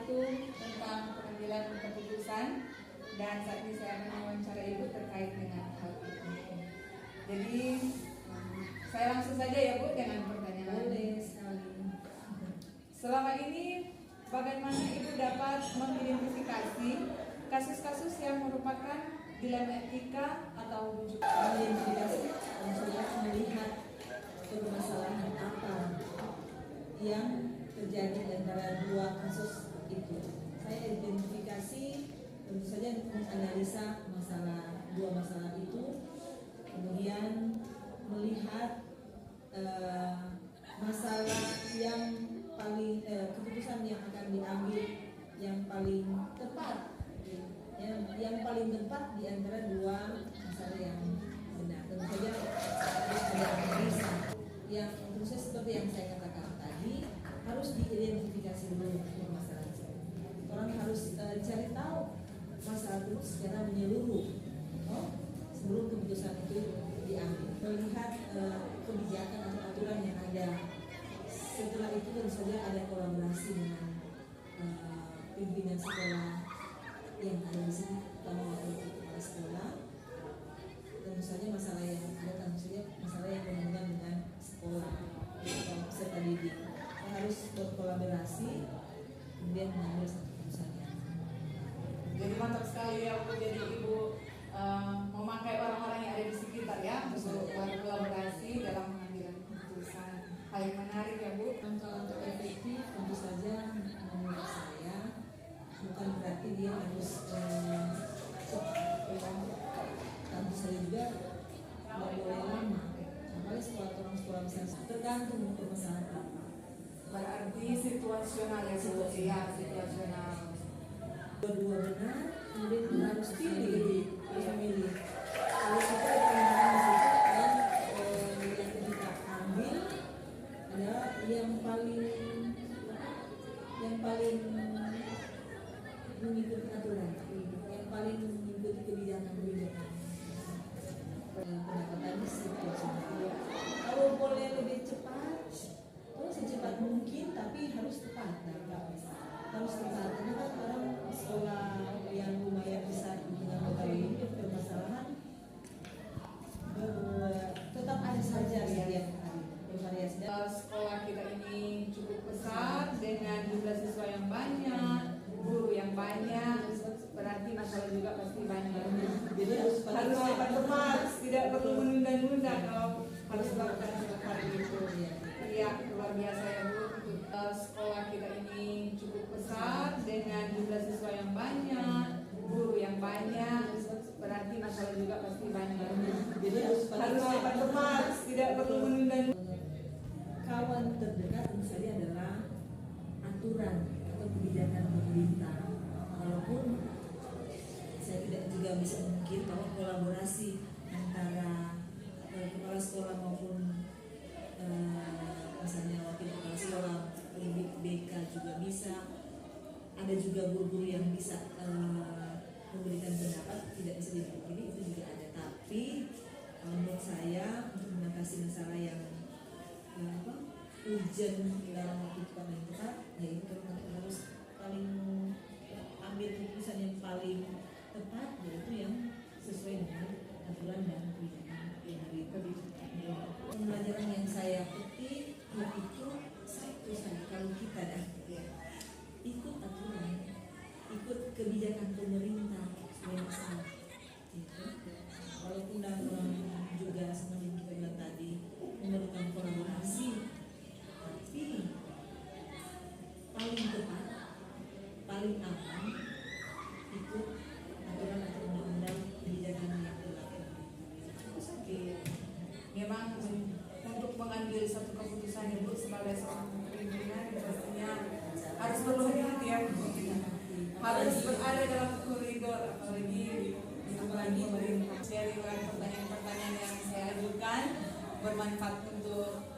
yaitu tentang pengambilan keputusan, dan saat ini saya akan mewawancara Ibu terkait dengan hal itu. Jadi saya langsung saja ya Bu dengan pertanyaan. Boleh sekali. Selama ini bagaimana Ibu dapat mengidentifikasi kasus-kasus yang merupakan dilema etika atau rujukan? Identifikasi dan sudah melihat permasalahan apa yang terjadi antara dua kasus itu. Saya identifikasi tentu saja menganalisa dua masalah itu, kemudian melihat masalah yang paling keputusan yang akan diambil yang paling tepat, yang paling tepat di antara dua masalah yang benar. Tentu saja harus ada analisa yang tentu saja seperti yang saya katakan tadi, harus diidentifikasi dulu permasalahan. Orang harus cari tahu masalah itu secara menyeluruh sebelum keputusan itu diambil. Melihat kebijakan atau aturan yang ada. Setelah itu tentu saja ada kolaborasi dengan pimpinan sekolah yang ada di sini, terutama wakil kepala sekolah. Tentu saja masalah yang ada, tentu saja masalah yang berhubungan dengan sekolah atau peserta didik. Kita harus berkolaborasi kemudian mengambil satu keputusan yang. Jadi mantap sekali ya Bu, jadi Ibu memakai orang-orang yang ada di sekitar ya untuk berkolaborasi dalam pengambilan keputusan. Hal yang menarik ya Bu. Langkah-langkah efektif tentu saja menurut saya bukan berarti dia harus tentu saja juga tidak boleh lama. Apalagi sekolah besar tergantung permasalahan apa. Berarti situasional ya Bu, ya situasional. Berdua benar, kemudian kita harus memilih. Kalau kita yang kita ambil adalah yang paling mengikuti aturan, yang paling mengikuti kebijakan. Pendapatannya situasional. Kalau boleh lebih cepat, secepat mungkin, tapi harus tepat. Harus tepat. Karena kan orang sekolah yang lumayan besar dengan berbagai permasalahan tetap ada saja setiap hari bervariasi. Sekolah kita ini cukup besar dengan jumlah siswa yang banyak, guru yang banyak, berarti masalah juga pasti banyak. Jadi harus cepat, tidak perlu menunda-nunda kalau harus melakukan seperti itu. Iya, luar biasa ya Bu. Sekolah kita ini cukup besar dengan jumlah siswa yang banyak, guru yang banyak, berarti masalah juga pasti banyak. Jadi harus cepat, tidak perlu menunda-nunda. Kawan terdekat tentu saja adalah aturan atau kebijakan pemerintah. Walaupun saya tidak juga bisa mungkin bahwa kolaborasi antara kepala sekolah maupun misalnya wakil kepala sekolah, BK juga bisa. Ada juga guru-guru yang bisa memberikan pendapat, tidak bisa dipungkiri, itu juga ada. Tapi menurut saya untuk mengatasi masalah yang urgent dalam waktu paling tepat, yaitu harus paling ambil keputusan yang paling tepat, yaitu yang sesuai dengan aturan dan kebijakan yang hari itu. Pembelajaran yang saya petik yaitu satu saja, kalau kita ikut aturan, ikut kebijakan pemerintah sesuai masalah. Walaupun dalam juga seperti kita bilang tadi memerlukan kolaborasi, tapi paling tepat, paling aman ikut aturan atau undang-undang kebijakan yang berlaku. Memang untuk mengambil satu keputusan yang sebagai seorang pimpinan pastinya harus berhati-hati ya, harus berada dalam koridor, apalagi pemerintah. Sharing pertanyaan-pertanyaan yang saya ajukan bermanfaat untuk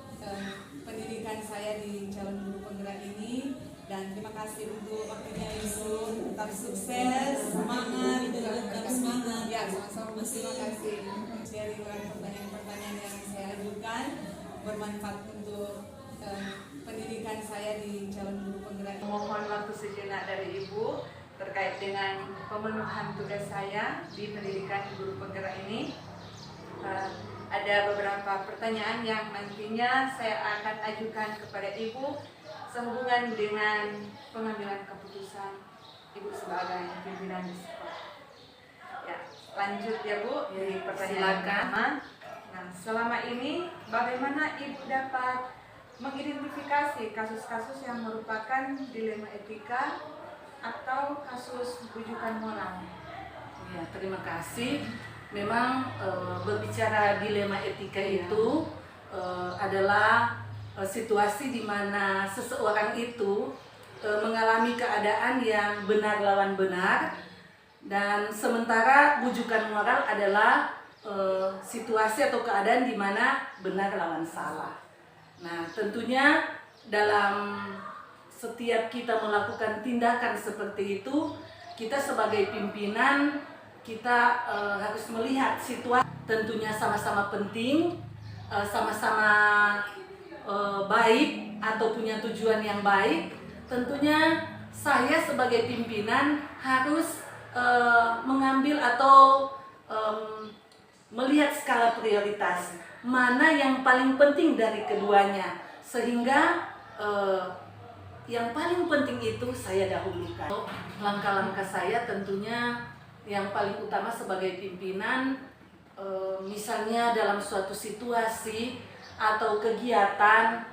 pendidikan saya di calon guru penggerak ini, dan terima kasih untuk waktunya Ibu. Tetap sukses, semangat, tetap semangat. Ya, sama-sama. Terima kasih. Sharing pertanyaan-pertanyaan yang saya ajukan bermanfaat untuk pendidikan saya di calon guru penggerak. Mohon waktu sejenak dari Ibu terkait dengan pemenuhan tugas saya di pendidikan guru penggerak ini. Ada beberapa pertanyaan yang nantinya saya akan ajukan kepada Ibu sehubungan dengan pengambilan keputusan Ibu sebagai pimpinan di sekolah. Ya, lanjut ya Bu, di pertanyaan pertama. Nah, selama ini bagaimana Ibu dapat mengidentifikasi kasus-kasus yang merupakan dilema etika atau kasus bujukan moral? Ya, terima kasih. Memang berbicara dilema etika itu adalah situasi di mana seseorang itu mengalami keadaan yang benar lawan benar, dan sementara bujukan moral adalah situasi atau keadaan di mana benar lawan salah. Nah, tentunya dalam setiap kita melakukan tindakan seperti itu, kita sebagai pimpinan kita harus melihat situasi, tentunya sama-sama penting, sama-sama baik atau punya tujuan yang baik. Tentunya saya sebagai pimpinan harus mengambil atau melihat skala prioritas mana yang paling penting dari keduanya, sehingga yang paling penting itu saya dahulukan. Langkah-langkah saya tentunya yang paling utama sebagai pimpinan, misalnya dalam suatu situasi atau kegiatan,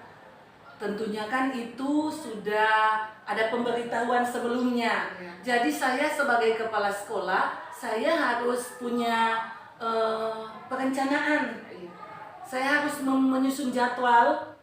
tentunya kan itu sudah ada pemberitahuan sebelumnya. Jadi saya sebagai kepala sekolah, saya harus punya perencanaan. Saya harus menyusun jadwal,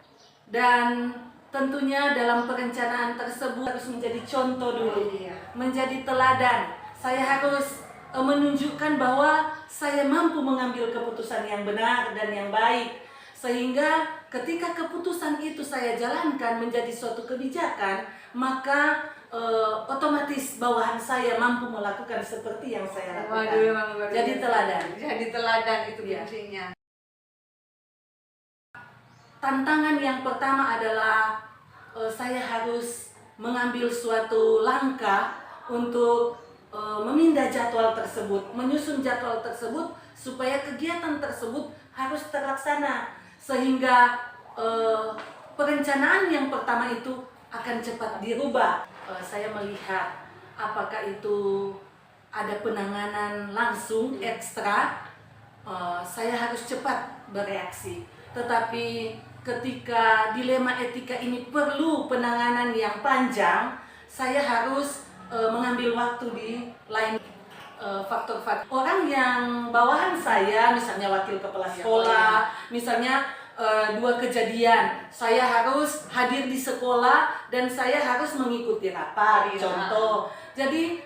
dan tentunya dalam perencanaan tersebut harus menjadi contoh dulu, menjadi teladan. Saya harus menunjukkan bahwa saya mampu mengambil keputusan yang benar dan yang baik, sehingga ketika keputusan itu saya jalankan menjadi suatu kebijakan, maka otomatis bawahan saya mampu melakukan seperti yang saya lakukan. Waduh, jadi teladan. Jadi teladan itu kuncinya. Tantangan yang pertama adalah saya harus mengambil suatu langkah untuk memindah jadwal tersebut, menyusun jadwal tersebut supaya kegiatan tersebut harus terlaksana, sehingga perencanaan yang pertama itu akan cepat dirubah. Saya melihat apakah itu ada penanganan langsung ekstra, saya harus cepat bereaksi. Tetapi ketika dilema etika ini perlu penanganan yang panjang, saya harus mengambil waktu di lain faktor-faktor. Orang yang bawahan saya, misalnya wakil kepala sekolah, misalnya dua kejadian, saya harus hadir di sekolah dan saya harus mengikuti rapat, contoh. Jadi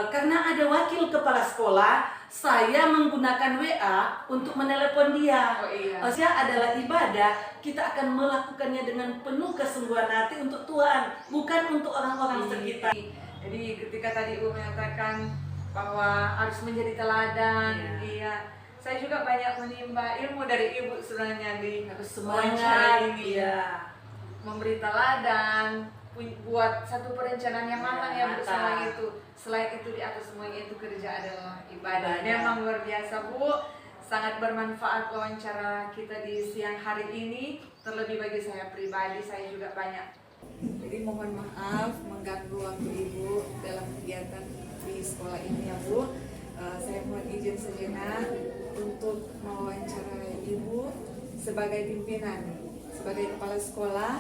karena ada wakil kepala sekolah, saya menggunakan WA untuk menelepon dia. Dia adalah ibadah, kita akan melakukannya dengan penuh kesungguhan hati untuk Tuhan, bukan untuk orang-orang sekitar. Jadi ketika tadi Ibu menyatakan bahwa harus menjadi teladan, saya juga banyak menimba ilmu dari Ibu sebenarnya di semangat ini. Memberi teladan, buat satu perencanaan yang matang ya Bu. Selain itu di atas semuanya itu kerja adalah ibadah. Memang luar biasa Bu, sangat bermanfaat wawancara kita di siang hari ini. Terlebih bagi saya pribadi, saya juga banyak. Jadi mohon maaf mengganggu waktu Ibu dalam kegiatan di sekolah ini ya Bu. Saya mohon izin sejenak untuk mewawancarai Ibu sebagai pimpinan, sebagai kepala sekolah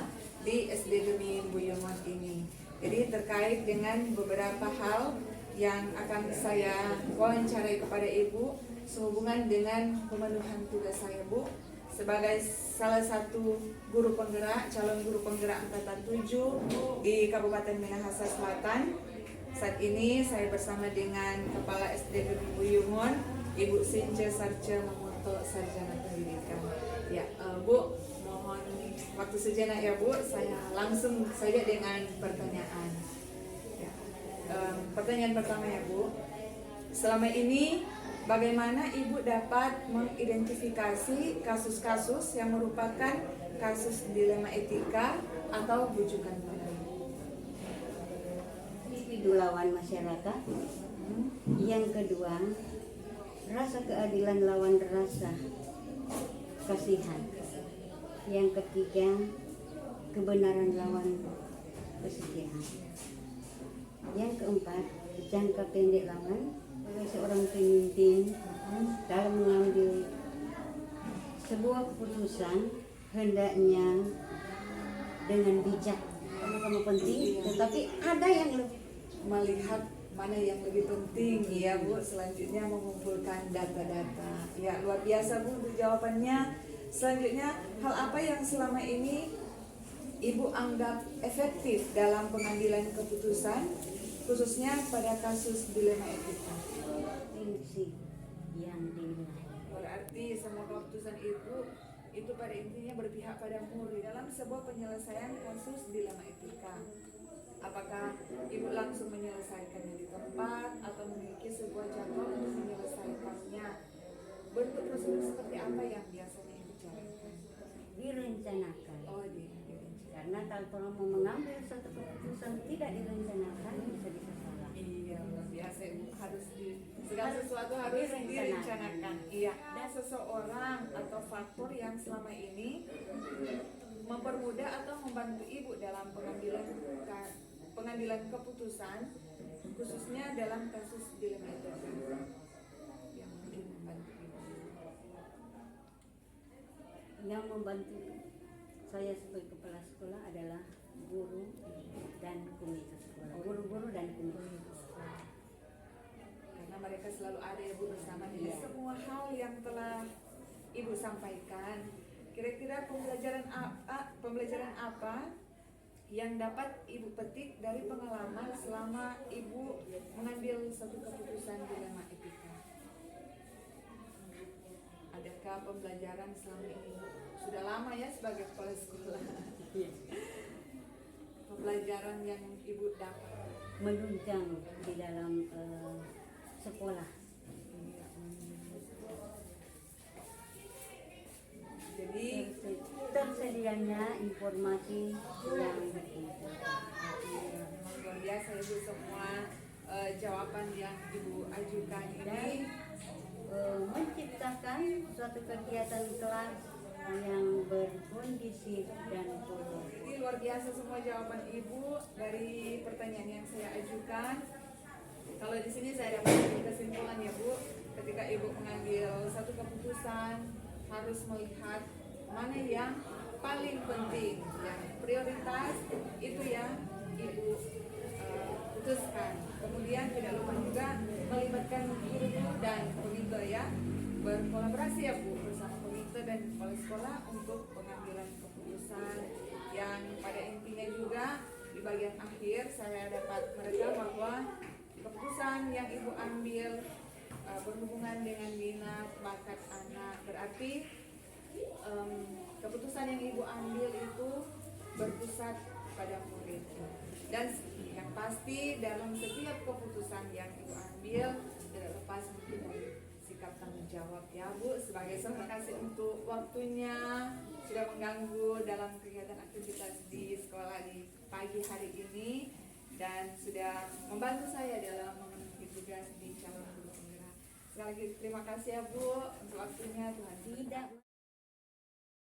di SD Gemi Buyumon ini. Jadi terkait dengan beberapa hal yang akan saya wawancarai kepada Ibu sehubungan dengan pemenuhan tugas saya Bu sebagai salah satu guru penggerak, calon guru penggerak angkatan 7 di Kabupaten Minahasa Selatan. Saat ini saya bersama dengan Kepala SD Gemi Buyumon, Ibu Since Sarce Mamoto, Sarjana Pendidikan. Ya, Bu, mohon waktu sejenak ya Bu, saya langsung saja dengan pertanyaan. Pertanyaan pertama ya Bu, selama ini bagaimana Ibu dapat mengidentifikasi kasus-kasus yang merupakan kasus dilema etika atau bujukan moral? individu lawan masyarakat. Yang kedua, rasa keadilan lawan rasa kasihan. Yang ketiga, kebenaran lawan kesedihan. Yang keempat, jangka pendek lawan seorang pemimpin dalam mengambil sebuah keputusan hendaknya dengan bijak. Sama-sama penting, tetapi ada yang lebih Melihat mana yang lebih penting ya Bu, selanjutnya mengumpulkan data-data. Ya, luar biasa Bu untuk jawabannya. Selanjutnya, hal apa yang selama ini Ibu anggap efektif dalam pengambilan keputusan, khususnya pada kasus dilema etika? prinsip yang dinilai. Berarti semua keputusan Ibu itu pada intinya berpihak pada murid dalam sebuah penyelesaian kasus dilema etika. Apakah Ibu langsung menyelesaikannya di tempat atau memiliki sebuah jadwal untuk menyelesaikannya? Bentuk prosedur seperti apa yang biasanya Ibu jalankan? Direncanakan. Oh, Karena kalau mau mengambil satu keputusan tidak direncanakan bisa salah. iya, luar biasa Ibu. Segala sesuatu harus direncanakan. Iya. Dan seseorang atau faktor yang selama ini mempermudah atau membantu Ibu dalam pengambilan keputusan, khususnya dalam kasus dilema etika yang mungkin membantu Ibu. Yang membantu saya sebagai kepala sekolah adalah guru dan komite sekolah. Guru-guru dan komite sekolah. Karena mereka selalu ada ya Bu bersama di Iya. semua hal yang telah Ibu sampaikan. Kira-kira pembelajaran apa yang dapat Ibu petik dari pengalaman selama Ibu mengambil satu keputusan dilema etika? Adakah pembelajaran selama ini? Sudah lama ya sebagai kepala sekolah. Pembelajaran yang Ibu dapat. Menunjang di dalam sekolah. Jadi Tersedianya informasi yang berintegritas. luar biasa Ibu semua jawaban yang Ibu ajukan ini. Menciptakan suatu kegiatan kelas yang berkondisi dan kondusif. Jadi luar biasa semua jawaban Ibu dari pertanyaan yang saya ajukan. Kalau di sini saya dapat kesimpulan ya Bu, ketika Ibu mengambil satu keputusan harus melihat mana yang paling penting, yang prioritas itu yang Ibu putuskan. Kemudian tidak lupa juga melibatkan guru dan komite ya, berkolaborasi ya Bu bersama komite dan kepala sekolah untuk pengambilan keputusan yang pada intinya juga di bagian akhir saya dapat merekam bahwa keputusan yang Ibu ambil berhubungan dengan minat bakat anak, berarti keputusan yang Ibu ambil itu berpusat pada murid. Dan yang pasti dalam setiap keputusan yang Ibu ambil tidak lepas mungkin dari sikap tanggung jawab ya Bu. Sebagai terima kasih untuk waktunya sudah mengganggu dalam kegiatan aktivitas di sekolah di pagi hari ini dan sudah membantu saya dalam memenuhi tugas di calon guru penggerak. Sekali lagi terima kasih ya Bu untuk waktunya. Tuhan tidak